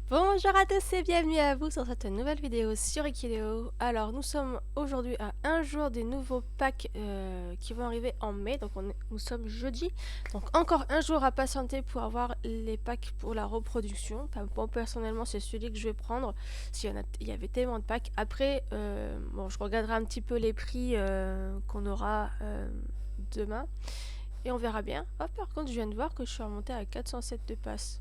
Bonjour à tous et bienvenue à vous sur cette nouvelle vidéo sur Equileo. Alors nous sommes aujourd'hui à un jour des nouveaux packs qui vont arriver en mai, donc nous sommes jeudi. Donc encore un jour à patienter pour avoir les packs pour la reproduction. Enfin, moi personnellement c'est celui que je vais prendre, il y avait tellement de packs. Après, bon, je regarderai un petit peu les prix qu'on aura demain et on verra bien. Oh, par contre je viens de voir que je suis remontée à 407 de passe.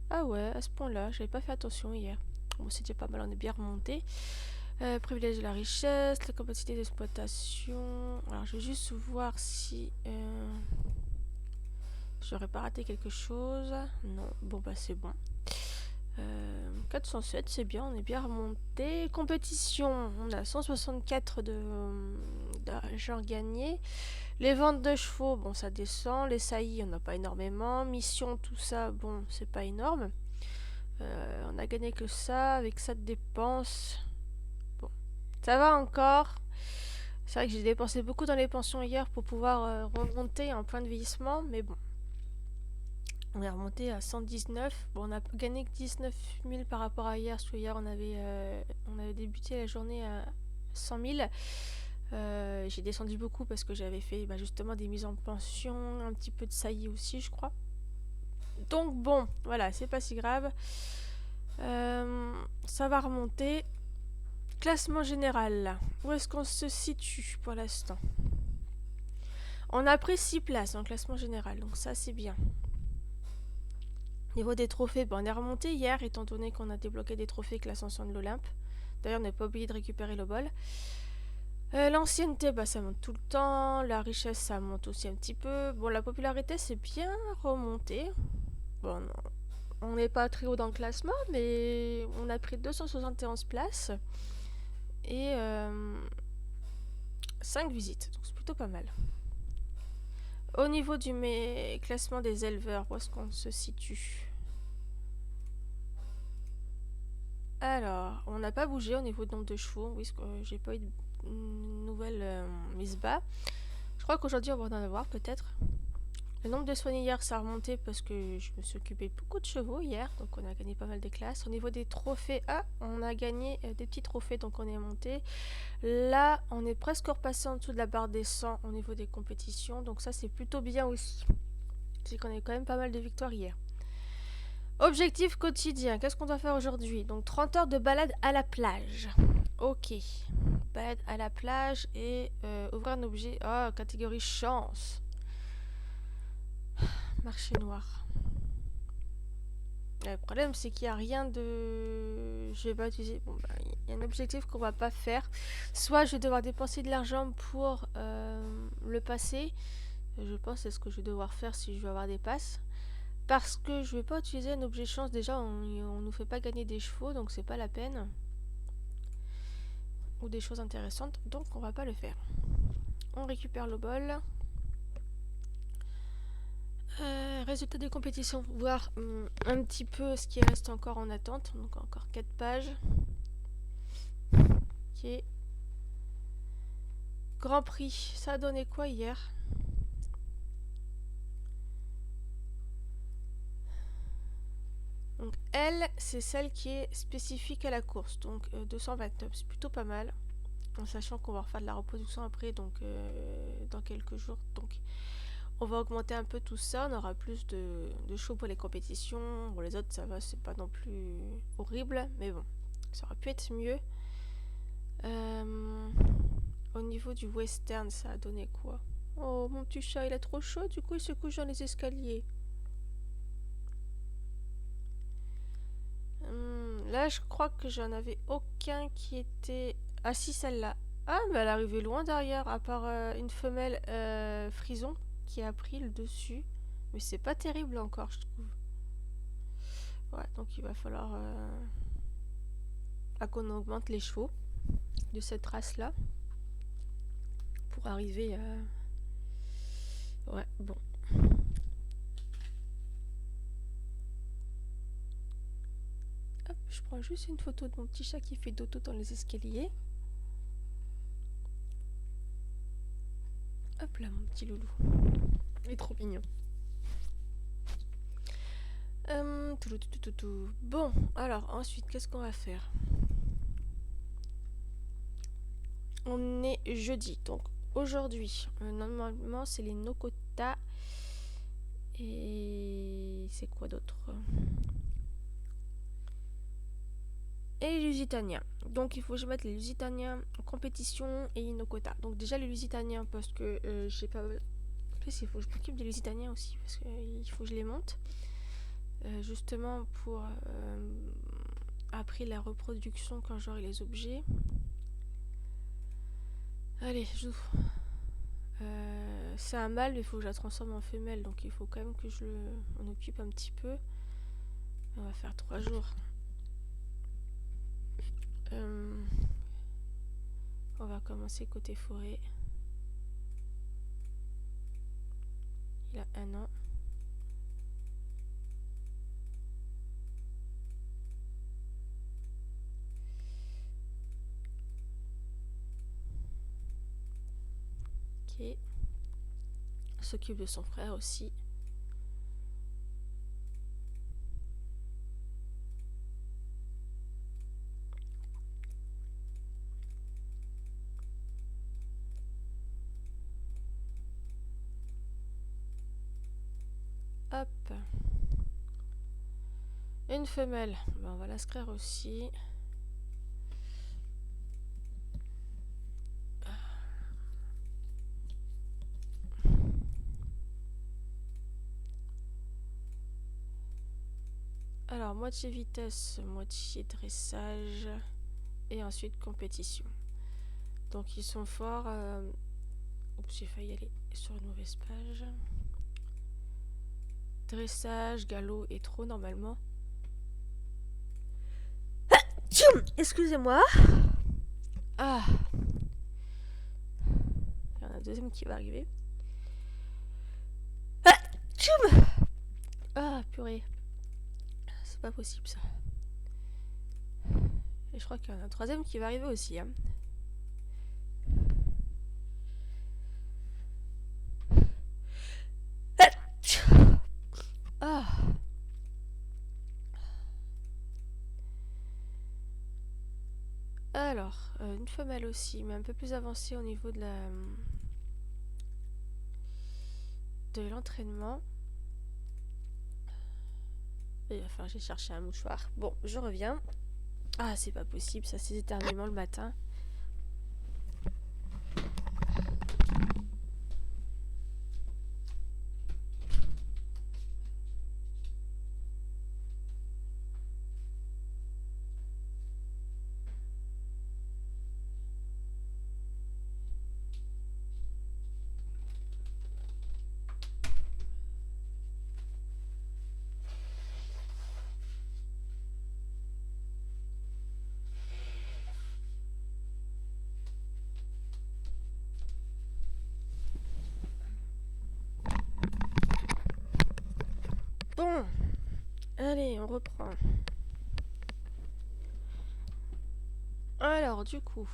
Ah ouais, à ce point-là, j'avais pas fait attention hier. Bon, c'était pas mal, on est bien remonté. Privilège de la richesse, la capacité d'exploitation. Alors, je vais juste voir si j'aurais pas raté quelque chose. Non, bon bah c'est bon. 407, c'est bien, on est bien remonté. Compétition, on a 164 d'argent gagné. Les ventes de chevaux, bon ça descend. Les saillies, on n'a pas énormément. Mission, tout ça, bon c'est pas énorme. On a gagné que ça, avec ça de dépenses. Bon, ça va encore. C'est vrai que j'ai dépensé beaucoup dans les pensions hier pour pouvoir remonter en point de vieillissement, mais bon. On est remonté à 119. Bon, on a gagné que 19 000 par rapport à hier, parce que hier on avait débuté la journée à 100 000. J'ai descendu beaucoup parce que j'avais fait justement des mises en pension, un petit peu de saillie aussi, je crois. Donc bon, voilà, c'est pas si grave. Ça va remonter. Classement général. Où est-ce qu'on se situe pour l'instant? On a pris 6 places dans le classement général, donc ça c'est bien. Niveau des trophées, on est remonté hier, étant donné qu'on a débloqué des trophées avec l'ascension de l'Olympe. D'ailleurs, on n'a pas oublié de récupérer le bol. L'ancienneté, ça monte tout le temps. La richesse, ça monte aussi un petit peu. Bon, la popularité, c'est bien remonté. Bon, non, on n'est pas très haut dans le classement, mais on a pris 271 places. Et 5 visites, donc c'est plutôt pas mal. Au niveau du classement des éleveurs, où est-ce qu'on se situe? Alors, on n'a pas bougé au niveau du nombre de chevaux. Oui, j'ai pas eu de nouvelle mise bas. Je crois qu'aujourd'hui, on va en avoir peut-être. Le nombre de soignés hier, ça a remonté parce que je me suis occupé de beaucoup de chevaux hier. Donc, on a gagné pas mal des classes. Au niveau des trophées, on a gagné des petits trophées, donc on est monté. Là, on est presque repassé en dessous de la barre des 100 au niveau des compétitions. Donc, ça, c'est plutôt bien aussi. C'est qu'on a eu quand même pas mal de victoires hier. Objectif quotidien, qu'est-ce qu'on doit faire aujourd'hui? Donc 30 heures de balade à la plage. Ok. Balade à la plage et ouvrir un objet. Oh, catégorie chance. Marché noir. Le problème, c'est qu'il n'y a rien de... Je vais pas utiliser... Bon, il y a un objectif qu'on va pas faire. Soit je vais devoir dépenser de l'argent pour le passer. Je pense que c'est ce que je vais devoir faire si je veux avoir des passes. Parce que je vais pas utiliser un objet chance. Déjà, on nous fait pas gagner des chevaux, donc c'est pas la peine. Ou des choses intéressantes, donc on va pas le faire. On récupère le bol. Résultat des compétitions, voir un petit peu ce qui reste encore en attente. Donc encore 4 pages. Ok. Grand Prix, ça a donné quoi hier? Donc elle, c'est celle qui est spécifique à la course. Donc 229, c'est plutôt pas mal. En sachant qu'on va refaire de la reproduction après, donc dans quelques jours. Donc on va augmenter un peu tout ça. On aura plus de show pour les compétitions. Bon, les autres, ça va, c'est pas non plus horrible. Mais bon, ça aurait pu être mieux. Au niveau du western, ça a donné quoi? Oh, mon petit chat, il a trop chaud. Du coup, il se couche dans les escaliers. Là, je crois que j'en avais aucun qui était... Ah si, celle-là. Ah, mais elle arrivait loin derrière, à part une femelle frison qui a pris le dessus. Mais c'est pas terrible encore, je trouve. Ouais, donc il va falloir qu'on augmente les chevaux de cette race-là pour arriver à... Ouais, bon. Hop, je prends juste une photo de mon petit chat qui fait dodo dans les escaliers. Hop là, mon petit loulou. Il est trop mignon. Bon, alors ensuite, qu'est-ce qu'on va faire? On est jeudi, donc aujourd'hui, normalement c'est les no-quota. Et c'est quoi d'autre? Et les Lusitaniens. Donc il faut que je mette les Lusitaniens en compétition et no-quota. Donc déjà les Lusitaniens parce que je sais pas. En plus il faut que je m'occupe des Lusitaniens aussi parce qu'il faut que je les monte. Justement pour après la reproduction quand j'aurai les objets. Allez, j'ouvre. C'est un mâle, mais il faut que je la transforme en femelle, donc il faut quand même que je m'en occupe un petit peu. On va faire 3 jours. On va commencer côté forêt. Il a 1 an. Ok. S'occupe de son frère aussi. Hop. Une femelle. Ben, on va l'inscrire aussi. Alors, moitié vitesse, moitié dressage. Et ensuite compétition. Donc, ils sont forts. Oups, j'ai failli aller sur une mauvaise page. Dressage, galop et trot normalement. Excusez-moi. Ah. Il y en a un deuxième qui va arriver. Ah, purée. C'est pas possible ça. Et je crois qu'il y en a un troisième qui va arriver aussi. Hein. Ah. Alors, une femelle aussi, mais un peu plus avancée au niveau de l'entraînement. Il va falloir que j'aille chercher un mouchoir. Bon, je reviens. Ah, c'est pas possible, ça c'est éternellement le matin. Bon, allez, on reprend. Alors, du coup,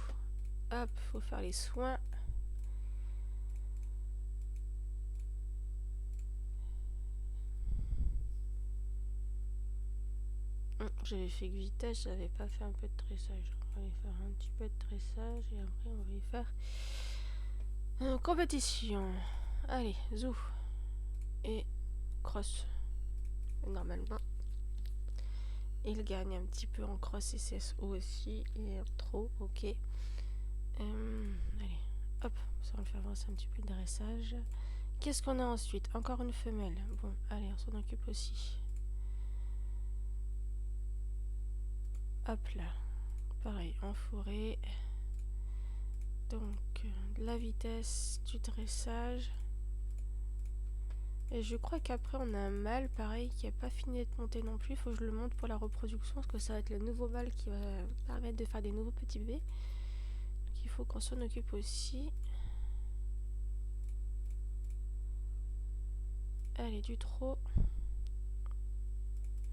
hop, faut faire les soins. J'avais fait que vitesse, j'avais pas fait un peu de dressage. On va y faire un petit peu de dressage et après on va y faire compétition. Allez, zou. Et cross. Normalement. Il gagne un petit peu en cross et CSO aussi. Et trop, ok. Allez, hop, ça va le faire avancer un petit peu de dressage. Qu'est-ce qu'on a ensuite? Encore une femelle. Bon, allez, on s'en occupe aussi. Hop là. Pareil, en forêt. Donc, de la vitesse, du dressage. Et je crois qu'après, on a un mâle, pareil, qui n'a pas fini d'être monté non plus. Il faut que je le monte pour la reproduction, parce que ça va être le nouveau mâle qui va permettre de faire des nouveaux petits bébés. Donc, il faut qu'on s'en occupe aussi. Allez, du trot.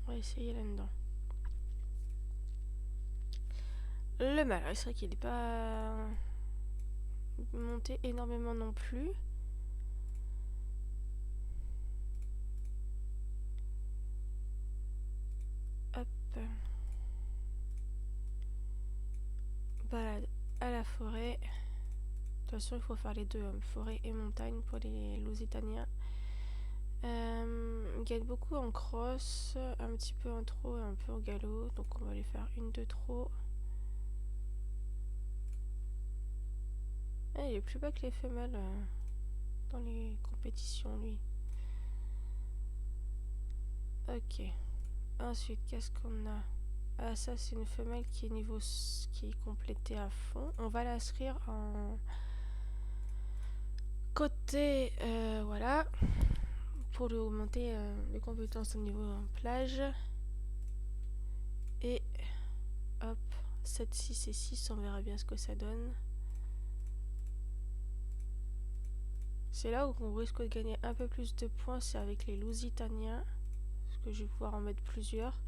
On va essayer là-dedans. Le mâle, c'est vrai qu'il n'est pas monté énormément non plus. Balade à la forêt. De toute façon, il faut faire les deux, forêt et montagne pour les Lusitaniens. Ils gagnent beaucoup en cross, un petit peu en trot et un peu en galop. Donc on va lui faire une de trop. Ah, il est plus bas que les femelles dans les compétitions, lui. Ok. Ensuite, qu'est-ce qu'on a? Ah, ça, c'est une femelle qui est niveau qui est complétée à fond. On va l'inscrire en côté, voilà, pour lui augmenter les compétences au niveau plage. Et hop, 7, 6 et 6, on verra bien ce que ça donne. C'est là où on risque de gagner un peu plus de points, c'est avec les Lusitaniens. Parce que je vais pouvoir en mettre plusieurs.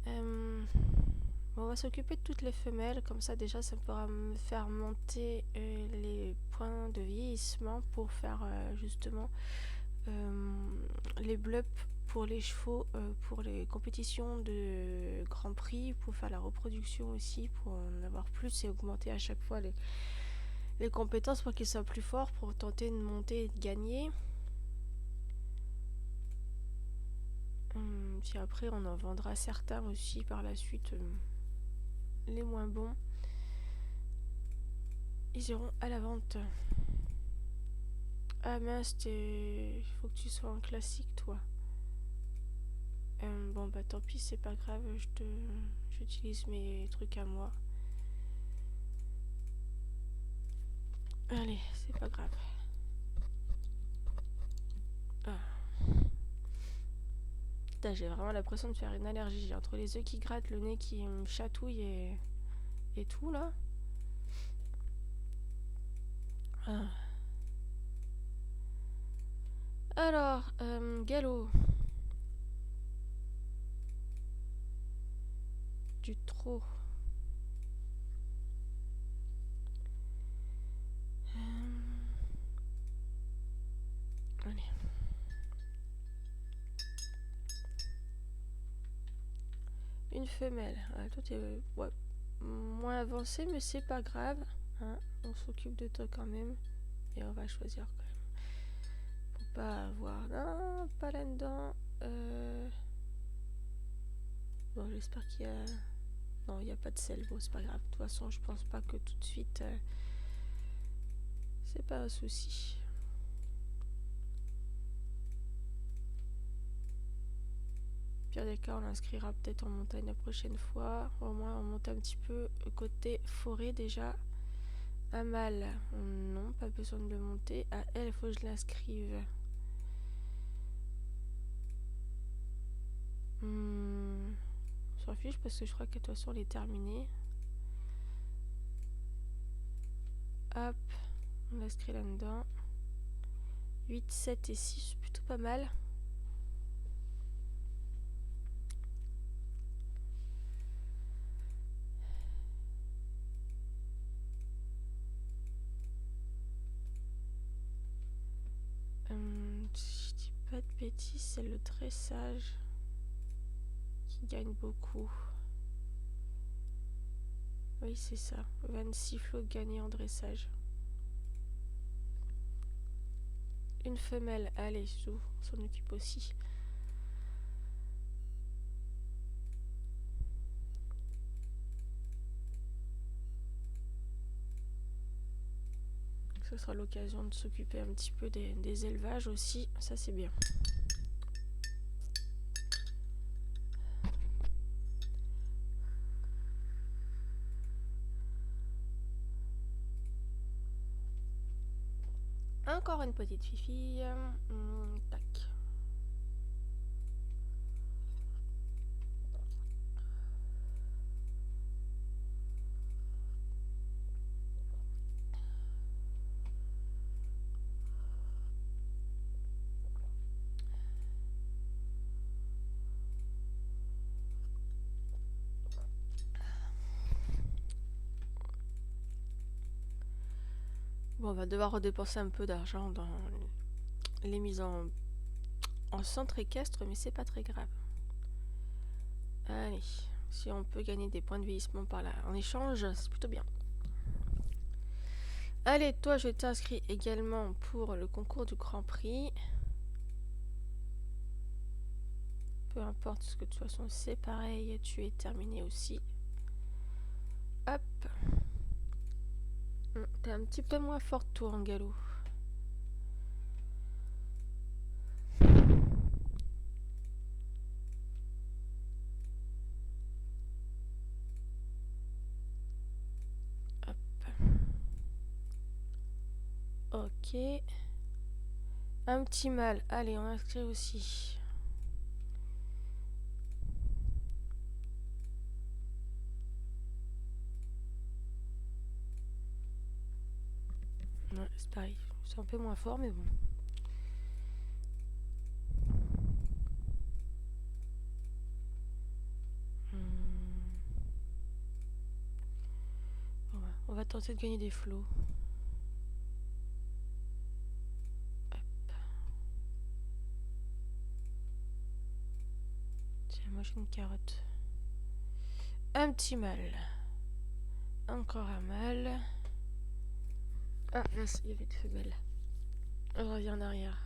On va s'occuper de toutes les femelles, comme ça déjà ça pourra me faire monter les points de vieillissement pour faire justement les blups pour les chevaux, pour les compétitions de Grand Prix, pour faire la reproduction aussi, pour en avoir plus et augmenter à chaque fois les compétences pour qu'ils soient plus forts, pour tenter de monter et de gagner. Puis après on en vendra certains aussi par la suite, les moins bons. Ils iront à la vente. Ah mince, il faut que tu sois en classique toi. Bon bah tant pis, c'est pas grave, j'utilise mes trucs à moi. Allez, c'est pas grave. Ah. Putain, j'ai vraiment l'impression de faire une allergie. J'ai entre les yeux qui grattent, le nez qui me chatouille et tout là. Ah. Alors, galop. Du trot. Allez. Une femelle. Ah, toi t'es ouais, moins avancé, mais c'est pas grave. Hein, on s'occupe de toi quand même. Et on va choisir quand même. Pour pas avoir... Non, pas là-dedans. Bon, j'espère qu'il y a... Non, il n'y a pas de sel. Bon, c'est pas grave. De toute façon, je pense pas que tout de suite... c'est pas un souci. Pire des cas, on l'inscrira peut-être en montagne la prochaine fois. Au moins, on monte un petit peu côté forêt déjà. Un mâle, non, pas besoin de le monter. À elle, il faut que je l'inscrive. On s'en fiche parce que je crois que de toute façon, elle est terminée. Hop, on l'inscrit là-dedans. 8, 7 et 6, plutôt pas mal. Si je dis pas de bêtises, c'est le dressage qui gagne beaucoup. Oui, c'est ça. 26 flots gagnés en dressage. Une femelle, allez, on s'en occupe aussi. Ce sera l'occasion de s'occuper un petit peu des élevages aussi. Ça, c'est bien. Encore une petite fille. Tac. Bon, on va devoir redépenser un peu d'argent dans les mises en centre équestre, mais c'est pas très grave. Allez, si on peut gagner des points de vieillissement par là en échange, c'est plutôt bien. Allez, toi, je t'inscris également pour le concours du Grand Prix. Peu importe, ce que de toute façon c'est pareil, tu es terminé aussi. Hop. T'es un petit peu moins fort toi en galop. Hop. Ok. Un petit mâle. Allez, on inscrit aussi. Ouais, c'est pareil. C'est un peu moins fort, mais bon. On va tenter de gagner des flots. Hop. Tiens, moi j'ai une carotte. Un petit mâle. Encore un mâle. Ah, mince, il y avait une femelle. On revient en arrière.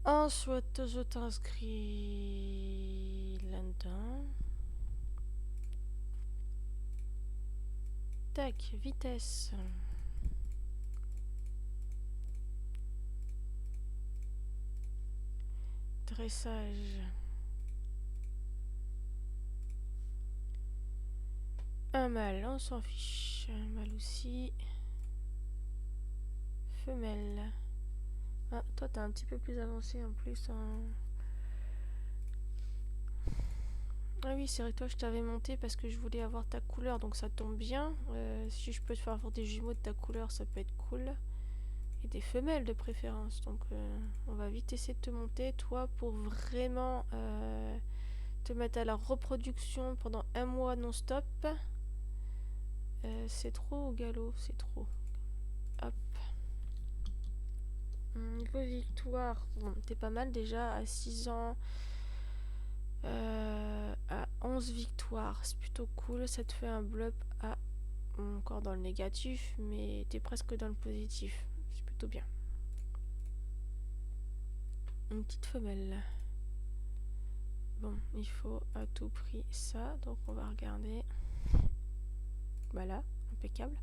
Ensuite, je t'inscris là-dedans. Tac, vitesse. Dressage. Un mâle, on s'en fiche. Un mâle aussi. Femelle. Ah, toi t'es un petit peu plus avancé en plus. Ah oui, c'est vrai, toi je t'avais monté parce que je voulais avoir ta couleur, donc ça tombe bien. Si je peux te faire avoir des jumeaux de ta couleur, ça peut être cool. Et des femelles de préférence. Donc on va vite essayer de te monter, toi, pour vraiment te mettre à la reproduction pendant un mois non-stop. C'est trop au galop, c'est trop. Hop. Niveau victoire, bon, t'es pas mal déjà à 6 ans. À 11 victoires, c'est plutôt cool. Ça te fait un blup à encore dans le négatif, mais t'es presque dans le positif. C'est plutôt bien. Une petite femelle. Bon, il faut à tout prix ça, donc on va regarder. Voilà, impeccable.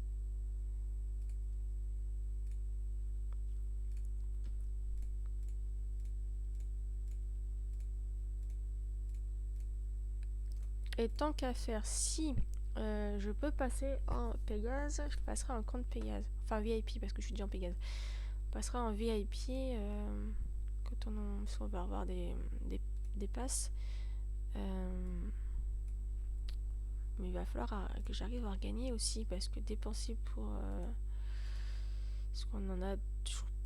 Et tant qu'à faire, si je peux passer en Pégase, je passerai en compte Pégase. Enfin VIP, parce que je suis déjà en Pégase. On passera en VIP quand on va avoir des passes. Mais il va falloir que j'arrive à gagner aussi, parce que dépenser pour... parce qu'on en a,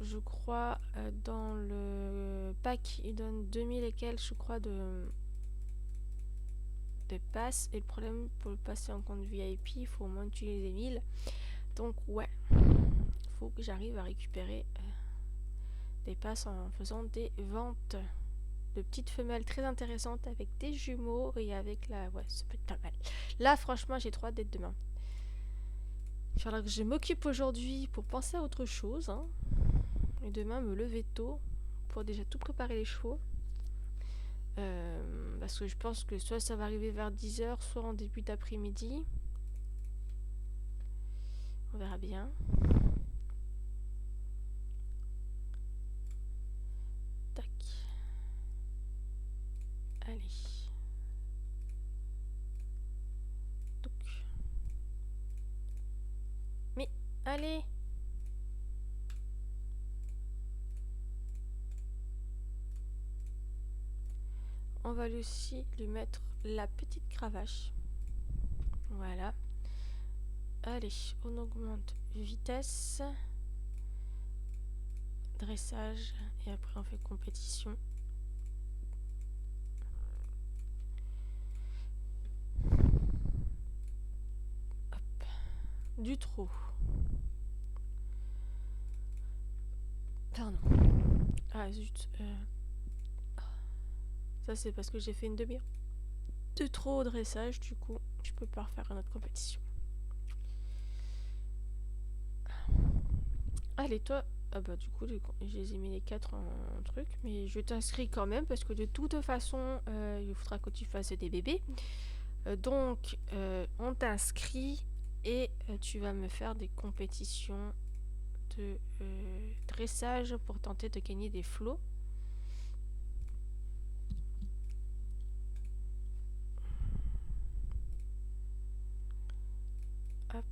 je crois, dans le pack, il donne 2000 et quelques, je crois, de passes. Et le problème, pour le passer en compte VIP, il faut au moins utiliser 1000. Donc ouais, il faut que j'arrive à récupérer des passes en faisant des ventes de petites femelles très intéressantes avec des jumeaux et avec la... Ouais, ça peut être pas mal. Là, franchement, j'ai trop hâte d'être demain. Il faudra que je m'occupe aujourd'hui pour penser à autre chose. Hein. Et demain, me lever tôt pour déjà tout préparer les chevaux. Parce que je pense que soit ça va arriver vers 10h, soit en début d'après-midi. On verra bien. Tac. Allez. Donc. Mais, allez. On va aussi lui mettre la petite cravache. Voilà. Allez, on augmente vitesse, dressage, et après on fait compétition. Hop. Du trot. Pardon. Ah zut. Ça, c'est parce que j'ai fait une demi-heure de trop au dressage, du coup, je peux pas refaire une autre compétition. Allez, toi, ah bah du coup, je les ai mis les 4 en truc, mais je t'inscris quand même parce que de toute façon, il faudra que tu fasses des bébés. Donc, on t'inscrit et tu vas me faire des compétitions de dressage pour tenter de gagner des flots. Hop.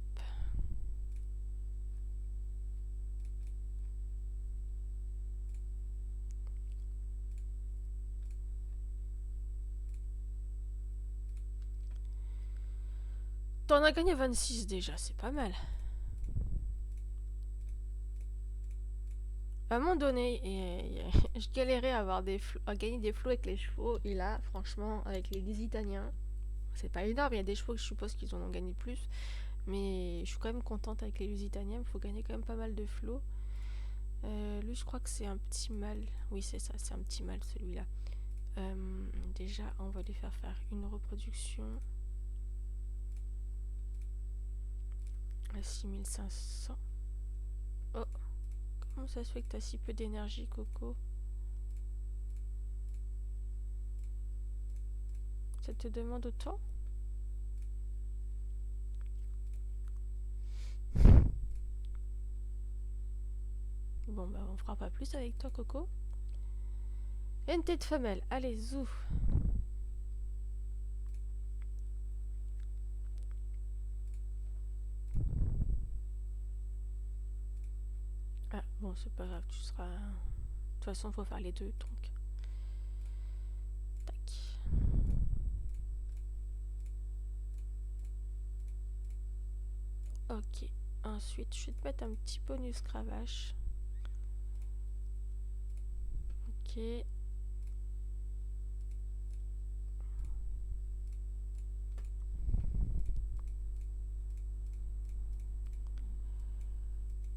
T'en as gagné 26 déjà, c'est pas mal. À un moment donné, je galérais à gagner des flots avec les chevaux, et là, franchement, avec les Lusitaniens, c'est pas énorme, il y a des chevaux que je suppose qu'ils en ont gagné plus, mais je suis quand même contente avec les Lusitaniens, il faut gagner quand même pas mal de flots. Lui, je crois que c'est un petit mâle. Oui, c'est ça, c'est un petit mâle celui-là. Déjà, on va lui faire une reproduction à 6500. Oh, comment ça se fait que t'as si peu d'énergie, Coco? Ça te demande autant? Bon, bah, on fera pas plus avec toi, Coco. Et une tête femelle. Allez, zou. Ah, bon, c'est pas grave, tu seras... De toute façon, il faut faire les deux, donc... Tac. Ok. Ensuite, je vais te mettre un petit bonus cravache. Ok.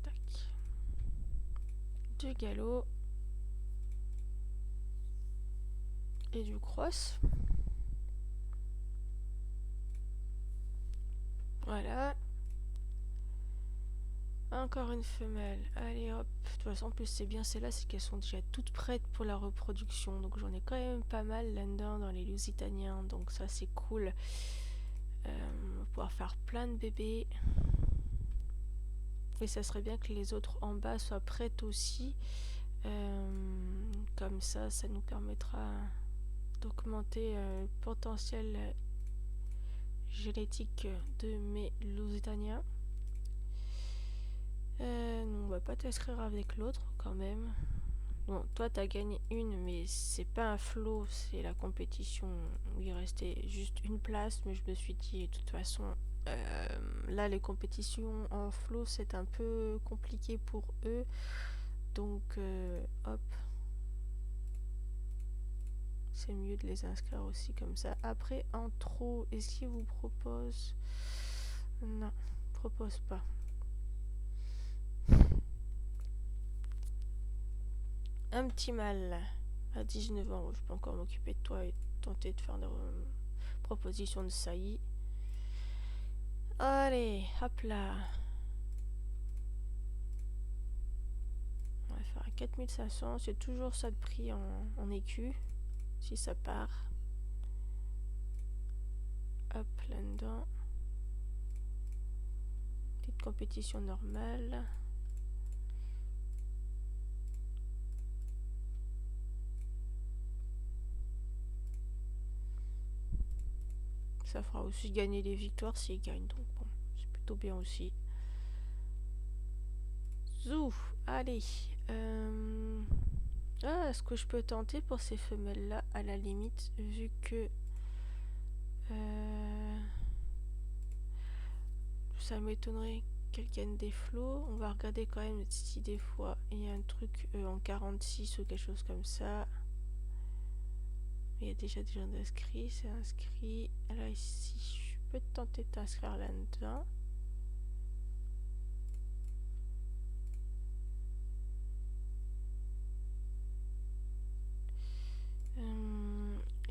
Tac. Du galop. Et du cross. Voilà. Encore une femelle. Allez hop. De toute façon, en plus, c'est bien celles-là, c'est qu'elles sont déjà toutes prêtes pour la reproduction. Donc j'en ai quand même pas mal là-dedans dans les Lusitaniens. Donc ça, c'est cool. On va pouvoir faire plein de bébés. Et ça serait bien que les autres en bas soient prêtes aussi. Comme ça nous permettra d'augmenter le potentiel génétique de mes Lusitaniens. On va pas t'inscrire avec l'autre quand même. Bon, toi t'as gagné une, mais c'est pas un flot, c'est la compétition où il restait juste une place. Mais je me suis dit, de toute façon, là les compétitions en flot c'est un peu compliqué pour eux. Donc, hop, c'est mieux de les inscrire aussi comme ça. Après, en trop, est-ce qu'ils vous proposent? Non, propose pas. Un petit mâle à 19 ans, je peux encore m'occuper de toi et tenter de faire des propositions de saillie. Allez, hop là. On va faire à 4500, c'est toujours ça de prix en écu, si ça part. Hop, là-dedans. Petite compétition normale. Ça fera aussi gagner les victoires s'ils gagnent, donc bon, c'est plutôt bien aussi. Zou, allez. Ah, ce que je peux tenter pour ces femelles-là, à la limite, vu que ça m'étonnerait qu'elles gagnent des flots. On va regarder quand même si des fois il y a un truc en 46 ou quelque chose comme ça. Il y a déjà des gens d'inscrits, c'est inscrit. Alors ici, je peux tenter de t'inscrire là-dedans.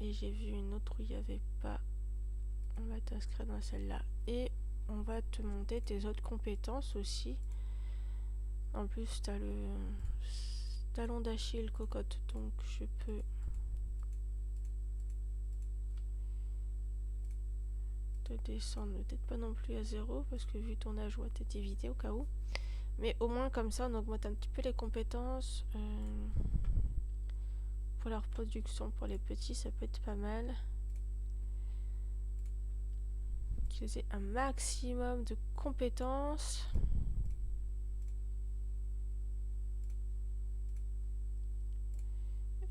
et j'ai vu une autre où il n'y avait pas. On va t'inscrire dans celle-là et on va te monter tes autres compétences aussi. En plus, tu as le talon d'Achille cocotte, donc je peux te descendre, peut-être pas non plus à 0 parce que vu ton âge, on va peut-être éviter au cas où. Mais au moins comme ça, on augmente un petit peu les compétences. Pour la reproduction, pour les petits, ça peut être pas mal. Qu'ils aient un maximum de compétences.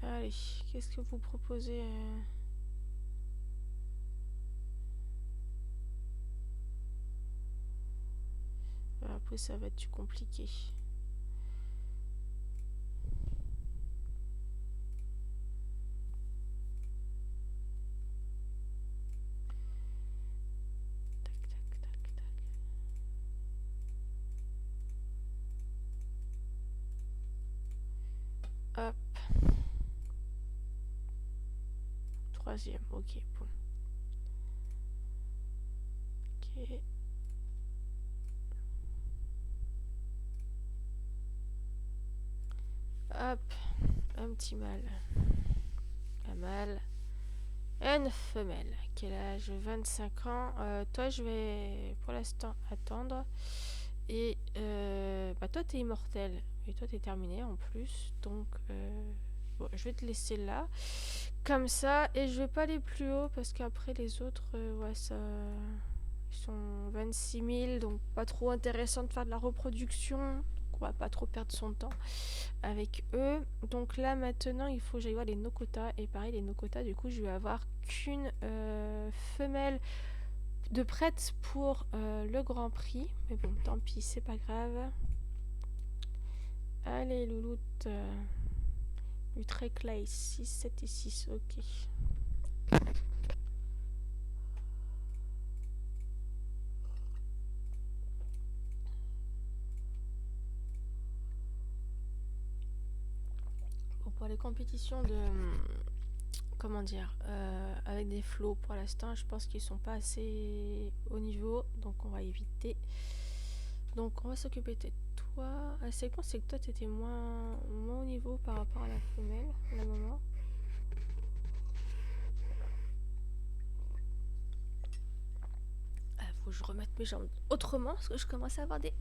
Allez, qu'est-ce que vous proposez Après, ça va être compliqué. Hop. Troisième, ok, bon. Ok. Hop, un petit mâle. Un mâle. Une femelle. Quel âge? 25 ans. Toi, je vais pour l'instant attendre. Et bah toi, t'es immortel. Et toi, t'es terminé en plus. Donc, bon, je vais te laisser là. Comme ça. Et je vais pas aller plus haut parce qu'après, les autres, ouais, ça. Ils sont 26 000. Donc, pas trop intéressant de faire de la reproduction. Donc, on va pas trop perdre son temps avec eux. Donc là maintenant il faut que j'aille voir les Nokota. Et pareil les Nokota du coup je vais avoir qu'une femelle de prête pour le Grand Prix. Mais bon tant pis c'est pas grave. Allez louloute. Utrecht 6, 7 et 6 ok. Bon, pour les compétitions de comment dire avec des flots pour l'instant je pense qu'ils sont pas assez haut niveau donc on va éviter. Donc on va s'occuper de toi. C'est con c'est que toi t'étais moins haut niveau par rapport à la femelle à la maman. Faut que je remette mes jambes autrement parce que je commence à avoir des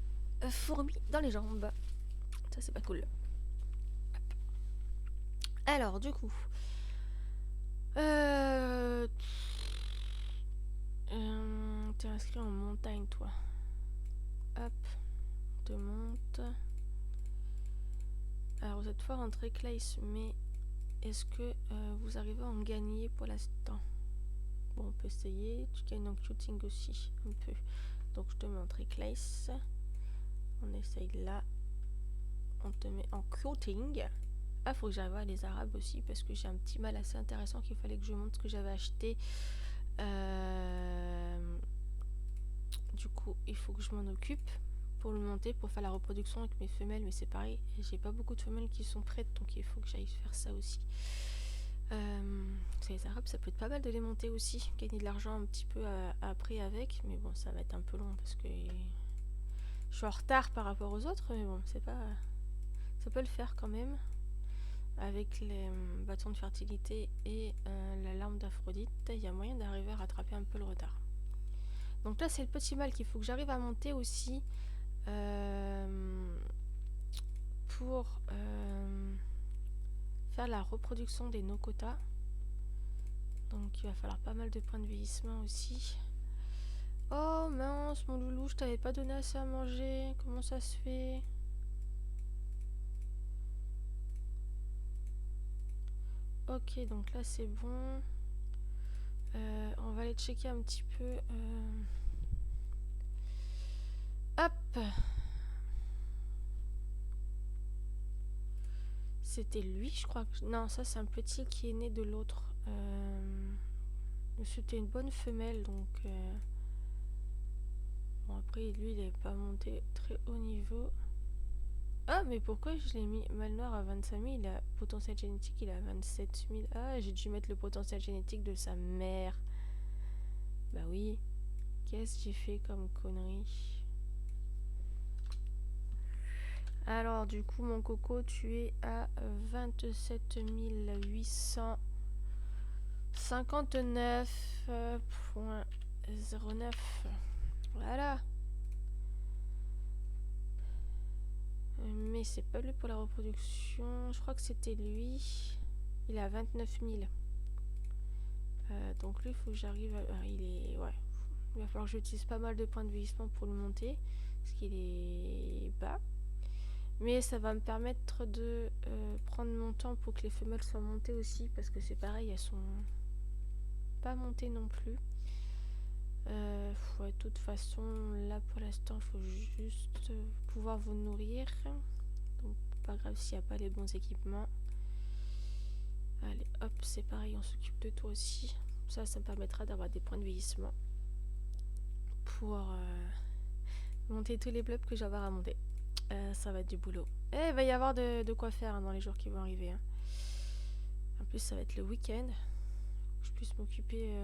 fourmis dans les jambes. Ça c'est pas cool. Alors du coup t'es inscrit en montagne toi. Hop, on te monte. Alors vous êtes fort en Treclace mais est-ce que vous arrivez à en gagner pour l'instant? Bon on peut essayer, tu gagnes en shooting aussi un peu. Donc je te mets en Treclace. On essaye là. On te met en shooting. Ah, faut que j'aille voir les arabes aussi parce que j'ai un petit mal assez intéressant qu'il fallait que je montre ce que j'avais acheté. Du coup, il faut que je m'en occupe pour le monter, pour faire la reproduction avec mes femelles. Mais c'est pareil, j'ai pas beaucoup de femelles qui sont prêtes, donc il faut que j'aille faire ça aussi. Les arabes, ça peut être pas mal de les monter aussi, gagner de l'argent un petit peu après avec. Mais bon, ça va être un peu long parce que je suis en retard par rapport aux autres. Mais bon, c'est pas, ça peut le faire quand même. Avec les bâtons de fertilité et la larme d'Aphrodite, il y a moyen d'arriver à rattraper un peu le retard. Donc là, c'est le petit mâle qu'il faut que j'arrive à monter aussi pour faire la reproduction des Nokota. Donc il va falloir pas mal de points de vieillissement aussi. Oh mince, mon loulou, je t'avais pas donné assez à manger. Comment ça se fait? Ok, donc là c'est bon. On va aller checker un petit peu. Hop! C'était lui, je crois. Non, ça c'est un petit qui est né de l'autre. C'était une bonne femelle, donc... Bon, après, lui, il n'est pas monté très haut niveau. Ah, mais pourquoi je l'ai mis mâle noir à 25 000? Il a potentiel génétique, il a 27 000. Ah, j'ai dû mettre le potentiel génétique de sa mère. Bah oui. Qu'est-ce que j'ai fait comme connerie? Alors, du coup, mon coco, tu es à 27 859,09. Voilà. Mais c'est pas lui pour la reproduction. Je crois que c'était lui. Il a 29 000. Donc lui, il faut que j'arrive à... il est... Ouais. Il va falloir que j'utilise pas mal de points de vieillissement pour le monter. Parce qu'il est bas. Mais ça va me permettre de prendre mon temps pour que les femelles soient montées aussi. Parce que c'est pareil, elles sont pas montées non plus. Ouais, de toute façon, là pour l'instant, il faut juste pouvoir vous nourrir. Donc pas grave s'il n'y a pas les bons équipements. Allez, hop, c'est pareil, on s'occupe de toi aussi. Ça me permettra d'avoir des points de vieillissement pour monter tous les blobs que j'ai avoir à monter. Ça va être du boulot. Et il va y avoir de quoi faire hein, dans les jours qui vont arriver. Hein. En plus, ça va être le week-end. Que je puisse m'occuper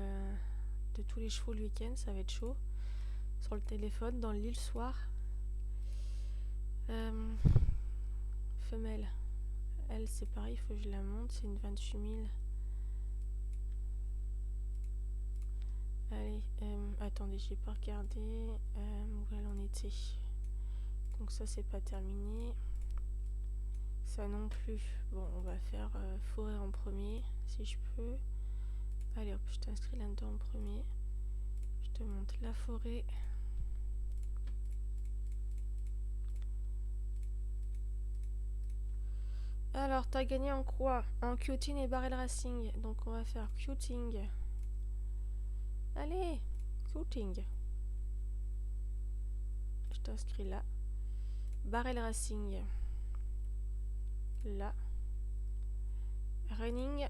de tous les chevaux le week-end, ça va être chaud. Sur le téléphone, dans le lit le soir. Femelle. Elle, c'est pareil, il faut que je la monte. C'est une 28 000. Allez, attendez, j'ai pas regardé où elle en était. Donc ça, c'est pas terminé. Ça non plus. Bon, on va faire forêt en premier, si je peux. Allez hop, je t'inscris là-dedans en premier. Je te montre la forêt. Alors, t'as gagné en quoi? En cuting et barrel racing. Donc on va faire cuting. Allez, cuting. Je t'inscris là. Barrel racing. Là. Running.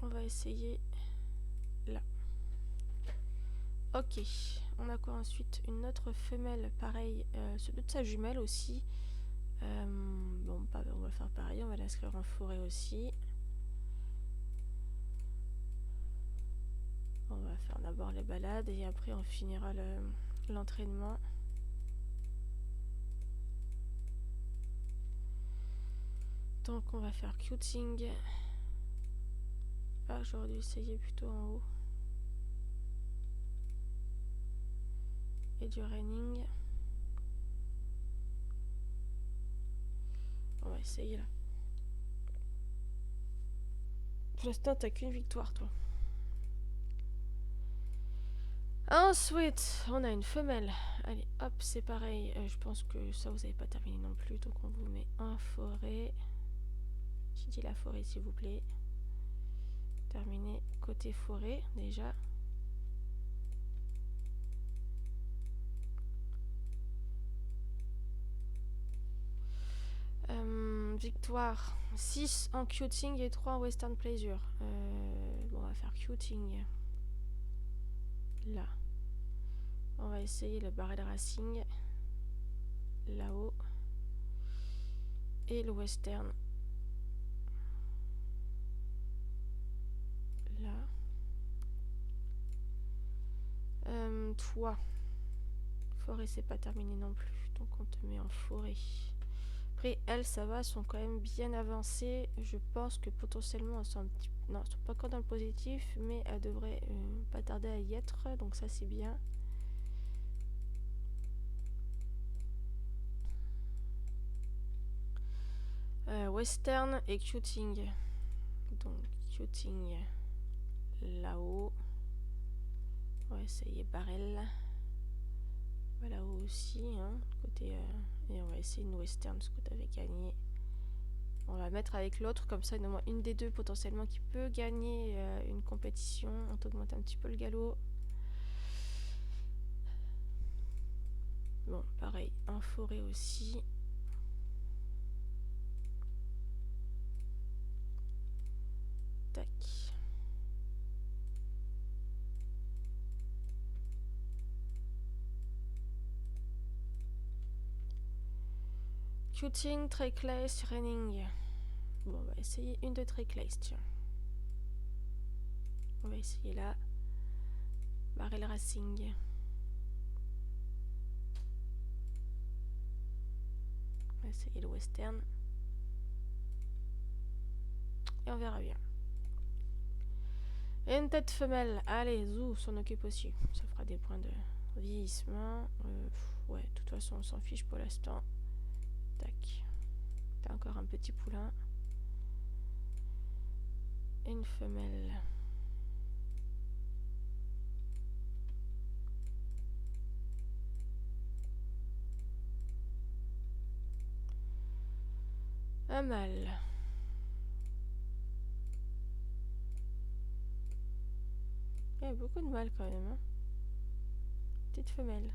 On va essayer là. Ok. On a quoi ensuite? Une autre femelle, pareil. C'est de sa jumelle aussi. Bon, on va faire pareil. On va l'inscrire en forêt aussi. On va faire d'abord les balades et après on finira l'entraînement. Donc on va faire cuting. Ah, j'aurais dû essayer plutôt en haut. Et du running. On va essayer là. Pour l'instant, t'as qu'une victoire, toi. Ensuite, on a une femelle. Allez, hop, c'est pareil. Je pense que ça, vous n'avez pas terminé non plus. Donc on vous met en forêt. J'ai dit la forêt, s'il vous plaît. Terminé côté forêt, déjà. Victoire 6 en cuting et 3 en western pleasure. Bon, on va faire cuting là. On va essayer le barrel racing là-haut et le western là. Toi, forêt c'est pas terminé non plus, donc on te met en forêt. Après elles ça va, elles sont quand même bien avancées. Je pense que potentiellement elles sont un petit... Non, elles sont pas encore dans le positif, mais elles devraient pas tarder à y être, donc ça c'est bien. Western et cuting. Donc cuting là-haut. On va essayer barrel. Là-haut aussi, hein, côté, et on va essayer une western parce que tu avais gagné. On va mettre avec l'autre, comme ça, il y en a au moins une des deux potentiellement qui peut gagner une compétition. On t'augmente un petit peu le galop. Bon, pareil, en forêt aussi. Tac. Cuting, Trackless, Running. Bon, on va essayer une de Trackless, tiens. On va essayer là. Barrel Racing. On va essayer le western. Et on verra bien. Et une tête femelle. Allez, Zou s'en occupe aussi. Ça fera des points de vieillissement. Ouais, de toute façon, on s'en fiche pour l'instant. Tac. T'as encore un petit poulain. Et une femelle. Un mâle. Il y a beaucoup de mâles quand même. Hein. Petite femelle.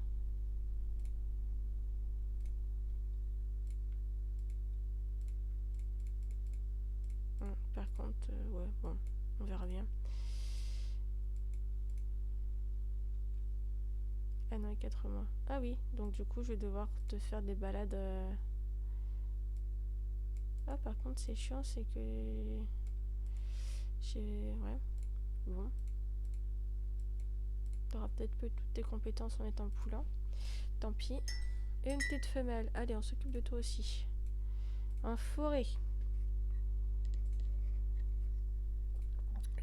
Par contre, ouais, bon, on verra bien. Ah non, 4 mois. Ah oui, donc du coup, je vais devoir te faire des balades. Ah, par contre, c'est chiant, c'est que j'ai. Ouais, bon. T'auras peut-être peu toutes tes compétences en étant poulain. Tant pis. Et une petite femelle. Allez, on s'occupe de toi aussi. En forêt.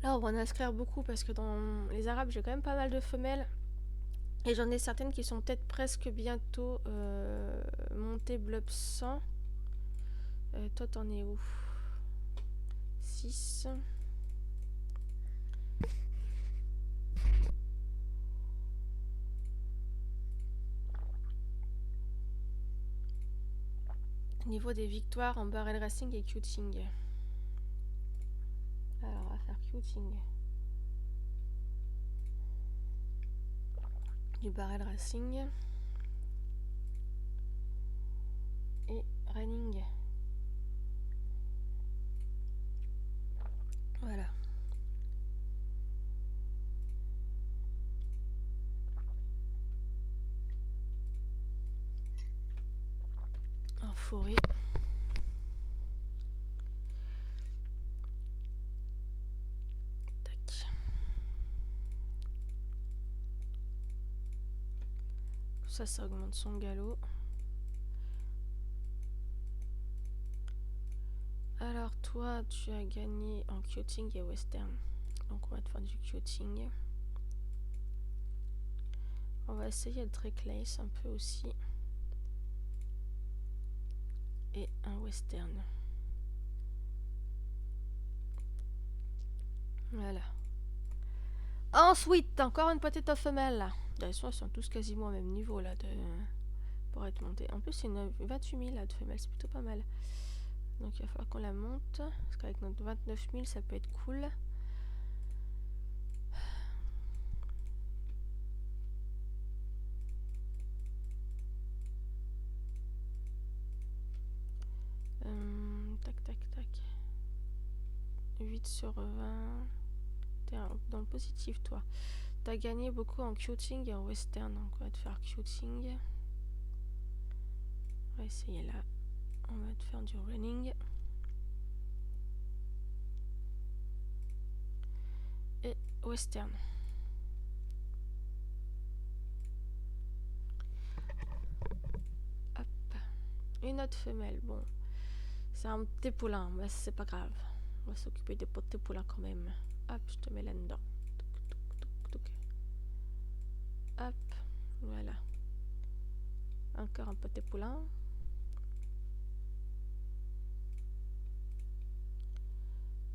Là, on va en inscrire beaucoup parce que dans les Arabes, j'ai quand même pas mal de femelles. Et j'en ai certaines qui sont peut-être presque bientôt montées Blob 100. Toi, t'en es où? 6. Niveau des victoires en barrel racing et cuting. Alors, on va faire cuting. Du barrel racing. Et running. Voilà. En forêt. Tac. Ça augmente son galop. Alors toi, tu as gagné en cuting et western. Donc on va te faire du cuting. On va essayer le trackless un peu aussi. Et un western. Voilà. Ensuite, encore une petite femelle. De toute façon, ils sont tous quasiment au même niveau là pour être montés. En plus, c'est une 28 000 là, de femelle, c'est plutôt pas mal. Donc il va falloir qu'on la monte. Parce qu'avec notre 29 000, ça peut être cool. Tac, tac, tac. 8 sur 20. T'es dans le positif, toi. T'as gagné beaucoup en cuting et en western. Donc on va te faire cuting. On va essayer là. On va te faire du running. Et western. Hop. Une autre femelle. Bon. C'est un petit poulain. Mais c'est pas grave. On va s'occuper des petits poulains quand même. Hop, je te mets là-dedans. Hop. Voilà. Encore un petit poulain.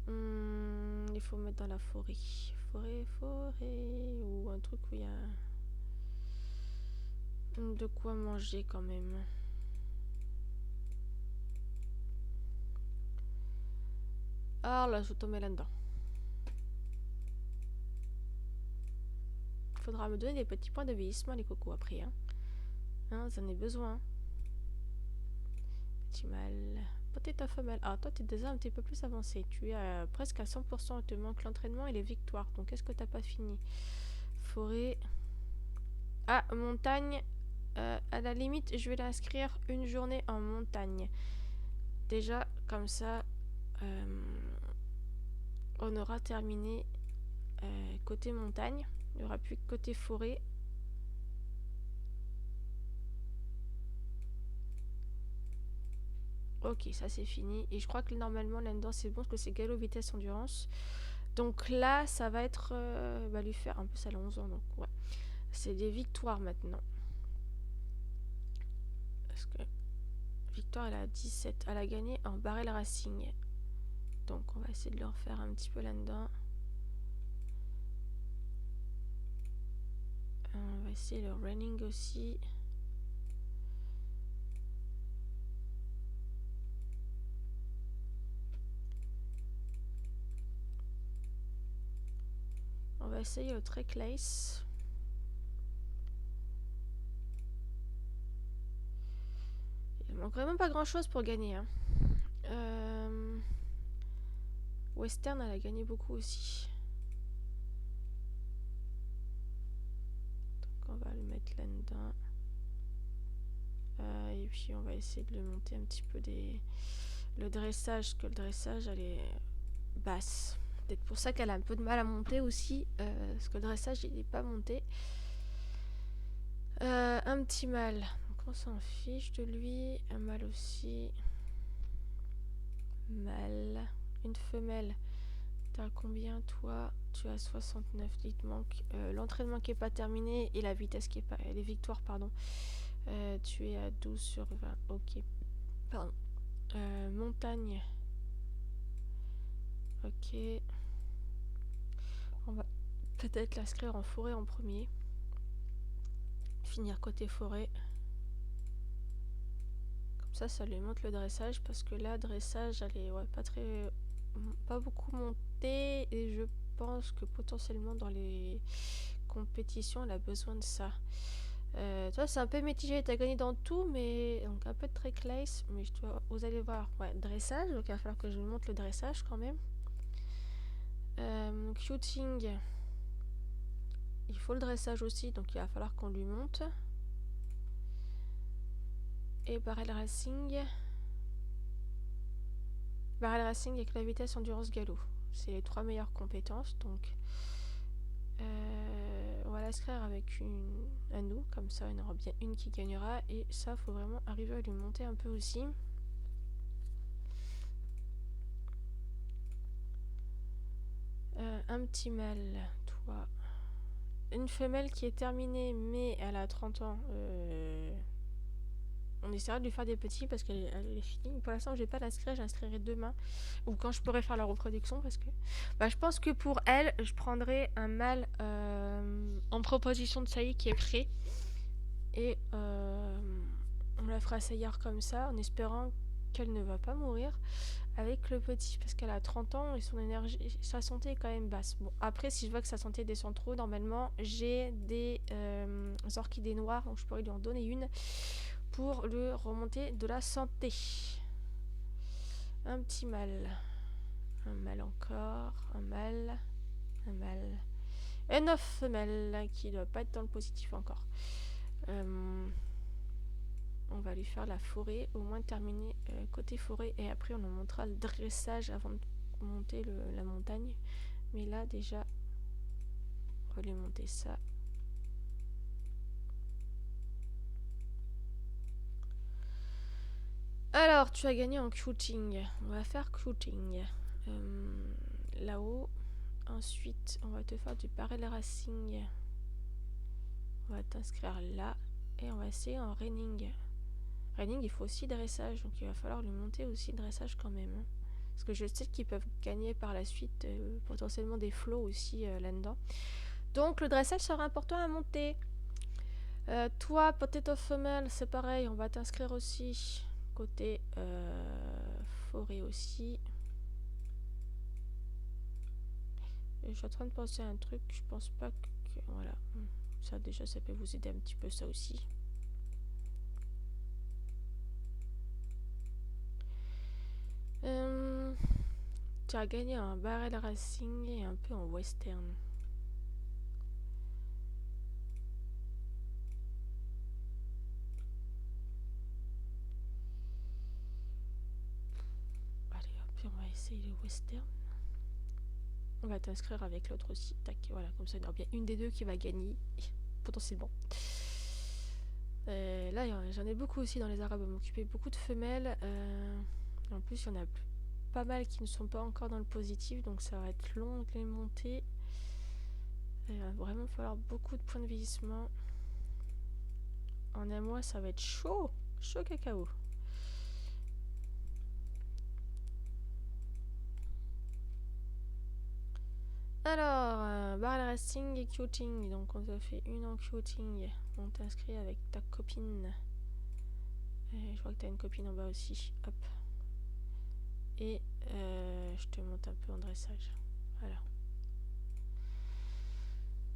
Il faut mettre dans la forêt. Forêt. Ou un truc où il y a de quoi manger quand même. Ah là, je te mets là-dedans. Faudra me donner des petits points de vieillissement, les cocos, après. Hein, j'en ai besoin. Petit mâle. Petite femelle. Ah, toi, tu es déjà un petit peu plus avancé. Tu es presque à 100%. Il te manque l'entraînement et les victoires. Donc, est-ce que t'as pas fini? Forêt. Ah, montagne. À la limite, je vais l'inscrire une journée en montagne. Déjà, comme ça, on aura terminé côté montagne. Il n'y aura plus que côté forêt. Ok, ça c'est fini. Et je crois que normalement là-dedans c'est bon parce que c'est galop, vitesse, endurance. Donc là, ça va être lui faire un peu ça à 11 ans. Donc ouais, c'est des victoires maintenant. Parce que Victoire, elle a 17. Elle a gagné en barrel racing. Donc on va essayer de leur faire un petit peu là-dedans. On va essayer le running aussi. On va essayer le trek lace. Il manque vraiment pas grand chose pour gagner. Hein. Western, elle a gagné beaucoup aussi. Donc on va le mettre là-dedans. Et puis on va essayer de le monter un petit peu le dressage, que le dressage elle est basse. Peut-être pour ça qu'elle a un peu de mal à monter aussi, parce que le dressage il n'est pas monté. Un petit mâle, donc on s'en fiche de lui. Un mâle aussi. Mâle. Une femelle. T'as combien toi? Tu as 69. Il te manque l'entraînement qui n'est pas terminé et la vitesse qui est pas. Les victoires, pardon. Tu es à 12 sur 20. Ok. Pardon. Montagne. Ok. On va peut-être l'inscrire en forêt en premier. Finir côté forêt. Comme ça lui monte le dressage. Parce que là, dressage, elle est pas beaucoup montée. Et je pense que potentiellement dans les compétitions, elle a besoin de ça. Toi, c'est un peu mitigé. T'as gagné dans tout, mais donc un peu de trek lace. Mais vous allez voir. Ouais, dressage. Donc il va falloir que je lui montre le dressage quand même. Shooting. Il faut le dressage aussi, donc il va falloir qu'on lui monte. Et barrel racing. Barrel racing avec la vitesse, endurance, galop. C'est les 3 meilleures compétences. Donc on va l'inscrire avec un nous. Comme ça, il y en aura bien une qui gagnera. Et ça, faut vraiment arriver à lui monter un peu aussi. Un petit mâle, toi. Une femelle qui est terminée, mais elle a 30 ans. On essaiera de lui faire des petits parce qu'elle est finie. Pour l'instant, je vais pas l'inscrire, j'inscrirai demain. Ou quand je pourrai faire la reproduction. Parce que je pense que pour elle, je prendrai un mâle en proposition de saillie qui est prêt. Et on la fera saillir comme ça, en espérant qu'elle ne va pas mourir avec le petit. Parce qu'elle a 30 ans et son énergie, sa santé est quand même basse. Bon, après, si je vois que sa santé descend trop, normalement, j'ai des orchidées noires. Donc je pourrais lui en donner une pour le remonter de la santé. Un petit mâle. Un mâle encore. Un mâle. Un mâle. Et 9 femelles qui ne doit pas être dans le positif encore. On va lui faire la forêt, au moins terminer côté forêt. Et après on en montrera le dressage avant de monter la montagne. Mais là déjà, on va lui monter ça. Alors, tu as gagné en shooting. On va faire shooting. Là-haut. Ensuite, on va te faire du barrel racing. On va t'inscrire là. Et on va essayer en running. Running, il faut aussi dressage. Donc, il va falloir lui monter aussi dressage quand même. Hein. Parce que je sais qu'ils peuvent gagner par la suite potentiellement des flots aussi là-dedans. Donc, le dressage sera important à monter. Toi, potato femelle, c'est pareil. On va t'inscrire aussi. Côté forêt aussi. Et je suis en train de penser à un truc. Je pense pas que... Voilà. Ça déjà, ça peut vous aider un petit peu ça aussi. Tu as gagné un barrel racing et un peu en western. Western. On va t'inscrire avec l'autre aussi. Tac, voilà, comme ça il y aura bien une des deux qui va gagner, potentiellement. Là, j'en ai beaucoup aussi dans les arabes à m'occuper, beaucoup de femelles. En plus, il y en a pas mal qui ne sont pas encore dans le positif, donc ça va être long de les monter. Il va vraiment falloir beaucoup de points de vieillissement. En un mois, ça va être chaud, chaud cacao. Alors, barrel racing et quoting. Donc on a fait une en quoting. On t'inscrit avec ta copine. Je vois que tu as une copine en bas aussi. Hop. Et je te monte un peu en dressage. Voilà.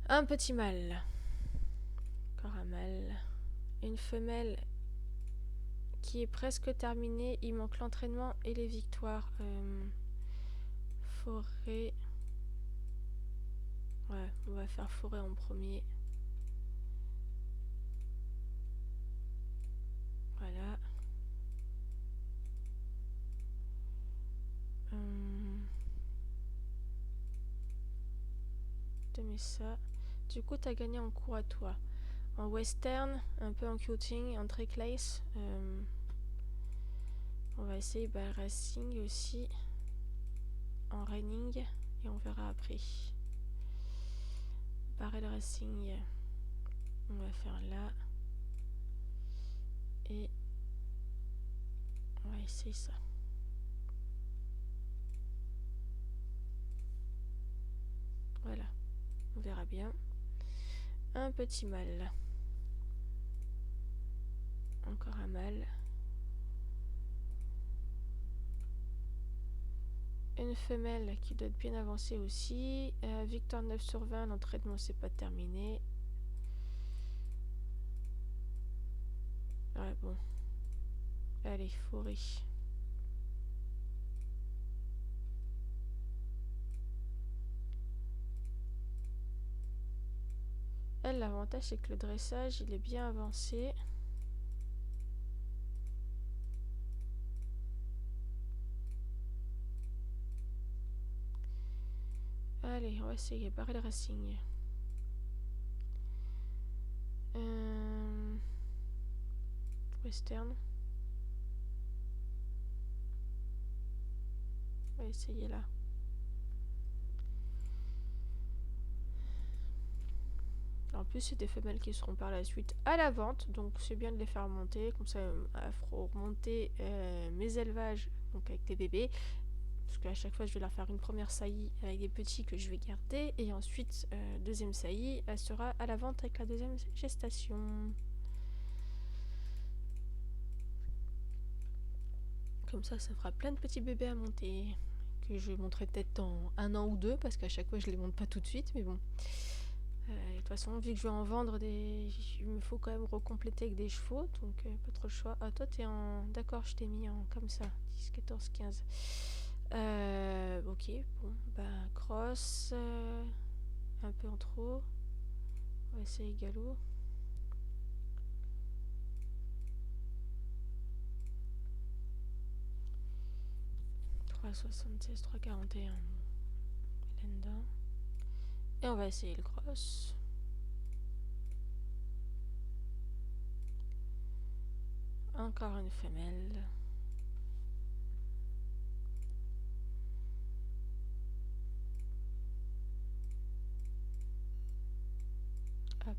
Un petit mâle. Encore un mâle. Une femelle qui est presque terminée. Il manque l'entraînement et les victoires. Forêt. Ouais, on va faire forêt en premier. Voilà. Te mets ça. Du coup, tu as gagné en cours à toi. En western, un peu en quoting, en trick lace. On va essayer racing aussi. En running. Et on verra après. Barrel racing. On va faire là. Et on va essayer ça. Voilà. On verra bien. Un petit mâle. Encore un mâle. Une femelle qui doit être bien avancée aussi. Victoire 9 sur 20. L'entraînement c'est pas terminé. Ouais, bon. Allez, forêt. Elle, l'avantage c'est que le dressage il est bien avancé. Allez, on va essayer. Barrel racing. Western. On va essayer là. En plus, c'est des femelles qui seront par la suite à la vente, donc c'est bien de les faire monter. Comme ça, elles feront remonter mes élevages donc avec des bébés. Parce qu'à chaque fois, je vais leur faire une première saillie avec des petits que je vais garder. Et ensuite, deuxième saillie, elle sera à la vente avec la deuxième gestation. Comme ça fera plein de petits bébés à monter. Que je montrerai peut-être dans 1 an ou 2, parce qu'à chaque fois, je les monte pas tout de suite. Mais bon. De toute façon, vu que je vais en vendre il me faut quand même recompléter avec des chevaux, donc pas trop le choix. Ah, toi, t'es en. D'accord, je t'ai mis en comme ça, 10, 14, 15. Ok, bon, cross, un peu en trop. On va essayer galop. « 3,76, 3,41. Lenda. Et on va essayer le cross. Encore une femelle. Hop.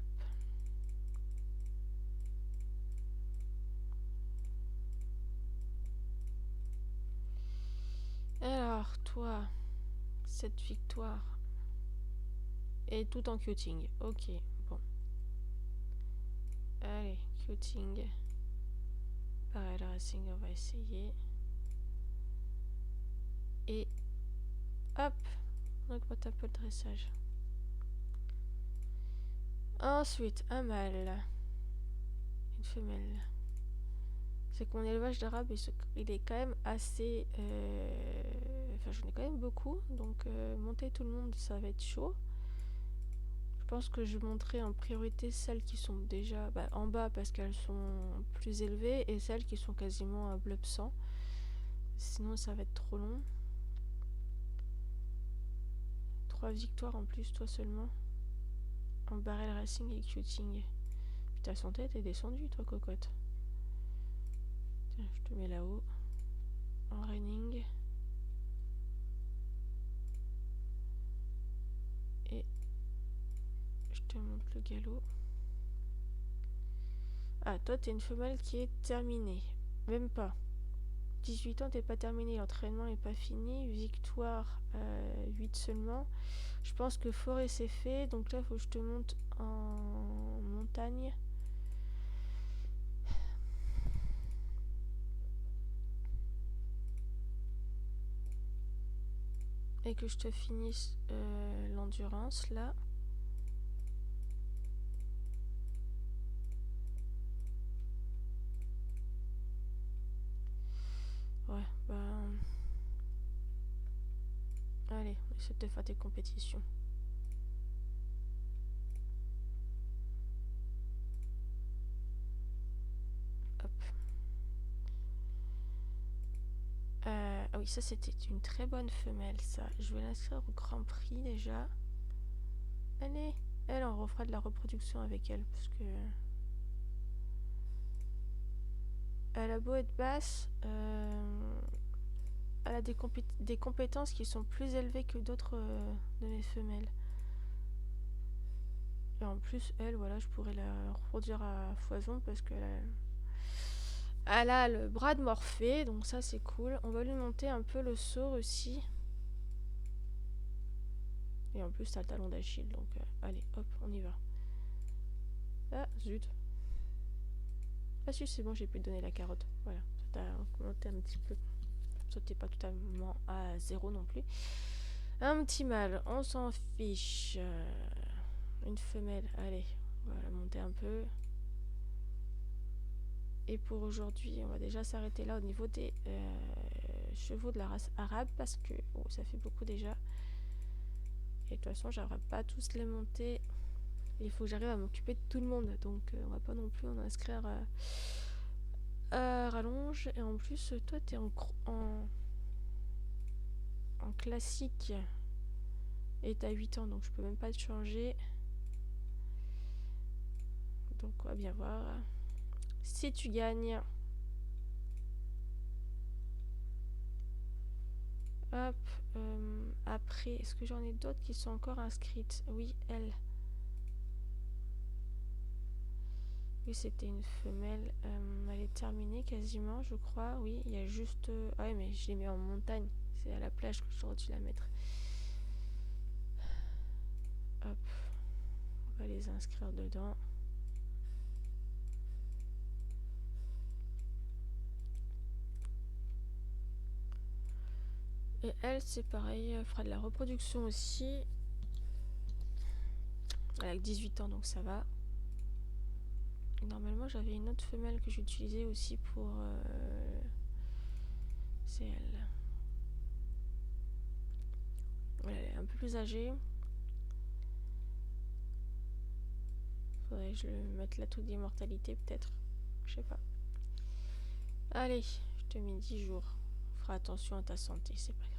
Alors, toi, cette victoire est tout en quoting. Ok, bon. Allez, quoting. Pareil, le racing, on va essayer. Et hop, on augmente un peu le dressage. Ensuite, un mâle. Une femelle. C'est que mon élevage d'arabe, il est quand même assez... Enfin, j'en ai quand même beaucoup. Donc, monter tout le monde, ça va être chaud. Je pense que je monterai en priorité celles qui sont déjà en bas parce qu'elles sont plus élevées et celles qui sont quasiment à bleu 100. Sinon, ça va être trop long. 3 victoires en plus, toi seulement. En barrel racing et shooting. Putain, santé, t'es descendu, toi, cocotte. Tiens, je te mets là-haut. En running. Et je te montre le galop. Ah, toi, t'es une femelle qui est terminée. Même pas. 18 ans, t'es pas terminé. L'entraînement est pas fini. Victoire, 8 seulement. Je pense que forêt, c'est fait. Donc là, il faut que je te monte en montagne. Et que je te finisse l'endurance, là. Ouais, bah... Allez, essaie de faire tes compétitions. Hop. Ah oui, ça c'était une très bonne femelle, ça. Je vais l'inscrire au Grand Prix déjà. Allez, elle, on refera de la reproduction avec elle, parce que... Elle a beau être basse, elle a des compétences qui sont plus élevées que d'autres de mes femelles. Et en plus, elle, voilà, je pourrais la reproduire à foison parce elle a le bras de Morphée, donc ça c'est cool. On va lui monter un peu le saut aussi. Et en plus, t'as le talon d'Achille, donc allez, hop, on y va. Ah, zut. Ah si, c'est bon, j'ai pu te donner la carotte. Voilà, ça t'a augmenté un petit peu. Ça t'es pas totalement à 0 non plus. Un petit mâle, on s'en fiche. Une femelle, allez, on va la monter un peu. Et pour aujourd'hui, on va déjà s'arrêter là au niveau des chevaux de la race arabe parce que oh, ça fait beaucoup déjà. Et de toute façon, j'arriverai pas à tous les monter. Il faut que j'arrive à m'occuper de tout le monde. Donc on va pas non plus en inscrire à rallonge. Et en plus, toi, t'es en classique. Et t'as 8 ans, donc je peux même pas te changer. Donc on va bien voir. Si tu gagnes... Hop, après, est-ce que j'en ai d'autres qui sont encore inscrites? Oui, elle. Oui, c'était une femelle. Elle est terminée quasiment, je crois. Oui, il y a juste... Ah ouais, mais je l'ai mis en montagne. C'est à la plage que j'aurais dû la mettre. Hop, on va les inscrire dedans. Et elle, c'est pareil, elle fera de la reproduction aussi. Elle a 18 ans, donc ça va. Normalement, j'avais une autre femelle que j'utilisais aussi pour... c'est elle. Elle est un peu plus âgée. Faudrait que je mette la toute d'immortalité peut-être. Je sais pas. Allez, je te mets 10 jours. Fera attention à ta santé, c'est pas grave.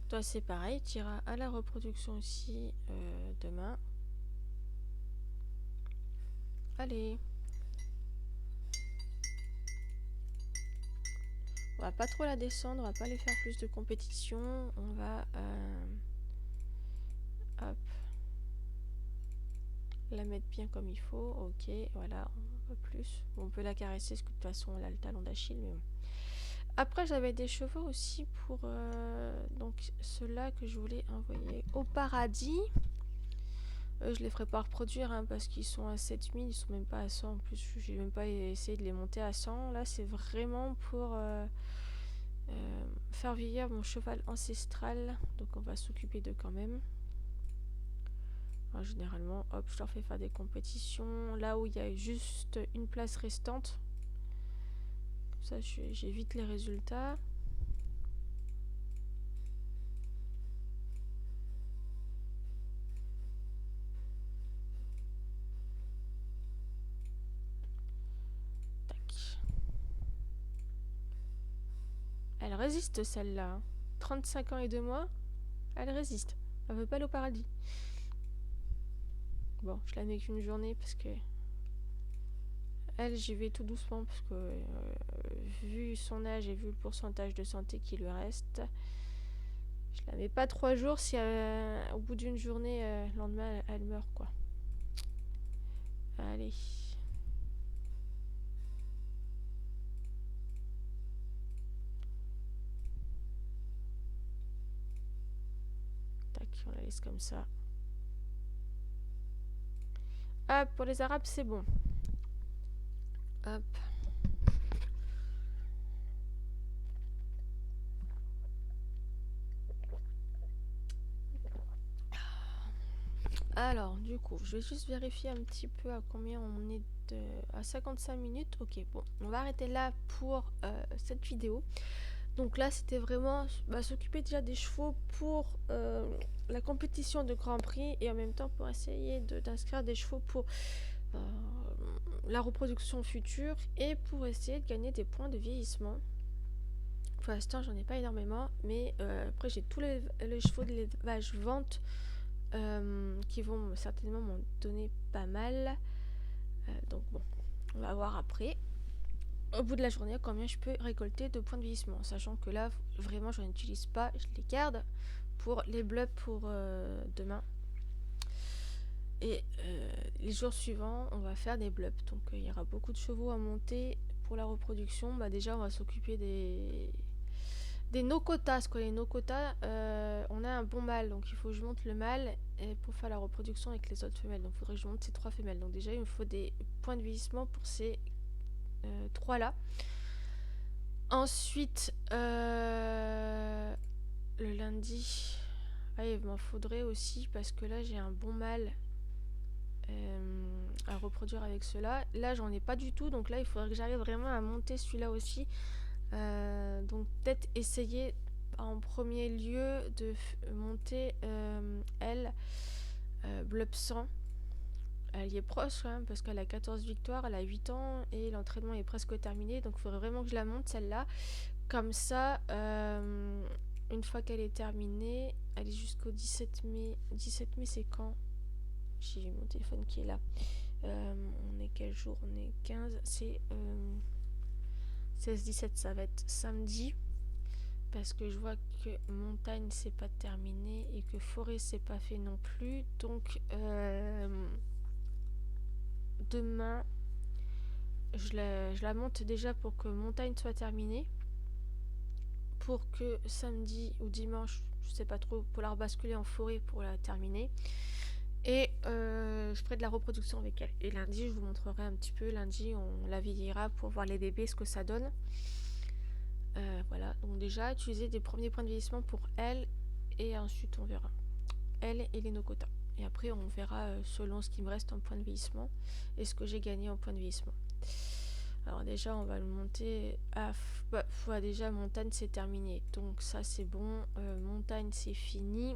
Toi, c'est pareil, tu iras à la reproduction aussi demain. Allez. On va pas trop la descendre, on va pas aller faire plus de compétition. On va hop, la mettre bien comme il faut. Ok, voilà, on va plus. On peut la caresser parce que de toute façon, elle a le talon d'Achille. Mais bon. Après, j'avais des chevaux aussi pour donc ceux-là que je voulais envoyer au paradis. Je les ferai pas reproduire hein, parce qu'ils sont à 7000, ils sont même pas à 100. En plus, j'ai même pas essayé de les monter à 100. Là, c'est vraiment pour faire vieillir mon cheval ancestral. Donc, on va s'occuper d'eux quand même. Alors, généralement, hop, je leur fais faire des compétitions. Là où il y a juste une place restante. Comme ça, j'évite les résultats. Elle résiste celle-là. 35 ans et 2 mois. Elle résiste. Elle veut pas aller au paradis. Bon, je la mets qu'une journée parce que... Elle, j'y vais tout doucement parce que vu son âge et vu le pourcentage de santé qui lui reste, je la mets pas 3 jours si au bout d'une journée, le lendemain, elle meurt quoi. Allez. Tac, on la laisse comme ça. Hop, pour les Arabes, c'est bon. Hop. Alors, du coup, je vais juste vérifier un petit peu à combien on est à 55 minutes. Ok, bon, on va arrêter là pour cette vidéo. Donc là, c'était vraiment s'occuper déjà des chevaux pour la compétition de Grand Prix et en même temps pour essayer d'inscrire des chevaux pour la reproduction future et pour essayer de gagner des points de vieillissement. Pour l'instant, j'en ai pas énormément, mais après, j'ai tous les chevaux de l'élevage vente qui vont certainement m'en donner pas mal. Donc bon, on va voir après. Au bout de la journée, combien je peux récolter de points de vieillissement, sachant que là, vraiment, je n'utilise pas, je les garde pour les blubs pour demain. Et les jours suivants, on va faire des blubs. Donc il y aura beaucoup de chevaux à monter pour la reproduction. Déjà, on va s'occuper des no-quotas. Les no-quotas, on a un bon mâle, donc il faut que je monte le mâle pour faire la reproduction avec les autres femelles. Donc il faudrait que je monte ces 3 femelles. Donc déjà, il me faut des points de vieillissement pour ces 3 là. Ensuite, le lundi, il m'en faudrait aussi parce que là j'ai un bon mâle à reproduire avec cela. Là j'en ai pas du tout, donc là il faudrait que j'arrive vraiment à monter celui-là aussi. Donc peut-être essayer en premier lieu de monter elle Blub 100. Elle y est proche hein, parce qu'elle a 14 victoires, elle a 8 ans et l'entraînement est presque terminé. Donc il faudrait vraiment que je la monte celle-là. Comme ça, une fois qu'elle est terminée, elle est jusqu'au 17 mai. 17 mai c'est quand? J'ai mon téléphone qui est là. On est quel jour? On est 15. C'est 16-17, ça va être samedi. Parce que je vois que montagne c'est pas terminé et que forêt c'est pas fait non plus. Donc demain je la monte déjà pour que montagne soit terminée, pour que samedi ou dimanche, je sais pas trop, pour la rebasculer en forêt pour la terminer. Et je ferai de la reproduction avec elle. Et lundi, je vous montrerai un petit peu. Lundi, on la vieillira pour voir les bébés, ce que ça donne. Voilà, donc déjà, utiliser des premiers points de vieillissement pour elle. Et ensuite, on verra. Elle et les no-quotas. Et après, on verra selon ce qui me reste en points de vieillissement et ce que j'ai gagné en points de vieillissement. Alors déjà, on va le monter à... déjà, montagne, c'est terminé. Donc ça, c'est bon. Montagne, c'est fini.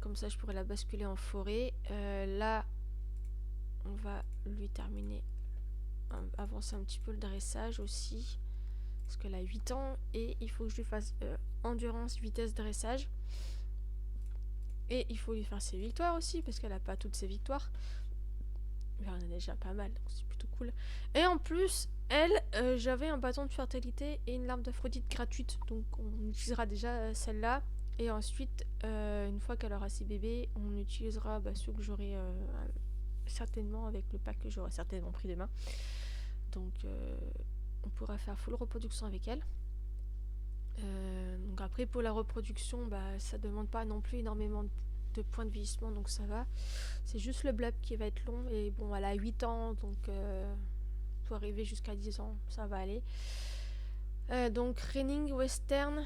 Comme ça, je pourrais la basculer en forêt. Là, on va lui terminer. Avancer un petit peu le dressage aussi. Parce qu'elle a 8 ans et il faut que je lui fasse endurance, vitesse, dressage. Et il faut lui faire ses victoires aussi, parce qu'elle n'a pas toutes ses victoires. Mais on a déjà pas mal, donc c'est plutôt cool. Et en plus, elle, j'avais un bâton de fertilité et une larme d'Aphrodite gratuite. Donc on utilisera déjà celle-là. Et ensuite, une fois qu'elle aura ses bébés, on utilisera ceux que j'aurai certainement avec le pack que j'aurai certainement pris demain. Donc on pourra faire full reproduction avec elle. Donc après pour la reproduction ça demande pas non plus énormément de points de vieillissement, donc ça va, c'est juste le blab qui va être long et bon elle a 8 ans donc pour arriver jusqu'à 10 ans ça va aller. Donc Reining Western,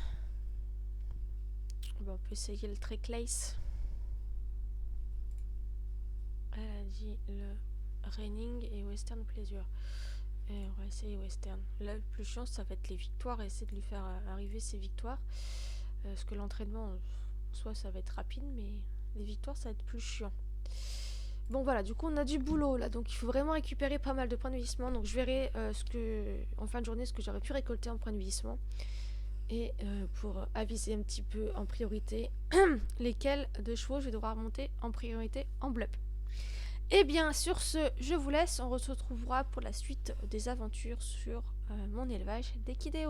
on peut essayer le Trek Lace. Elle a dit le Reining et Western Pleasure. Et on va essayer Western. Là, le plus chiant, ça va être les victoires, essayer de lui faire arriver ses victoires. Parce que l'entraînement, soit ça va être rapide, mais les victoires, ça va être plus chiant. Bon, voilà, du coup, on a du boulot là. Donc, il faut vraiment récupérer pas mal de points de vieillissement. Donc, je verrai en fin de journée ce que j'aurais pu récolter en points de vieillissement. et pour aviser un petit peu en priorité lesquels de chevaux je vais devoir monter en priorité en blub. Et bien sur ce, je vous laisse, on se retrouvera pour la suite des aventures sur mon élevage d'équidés.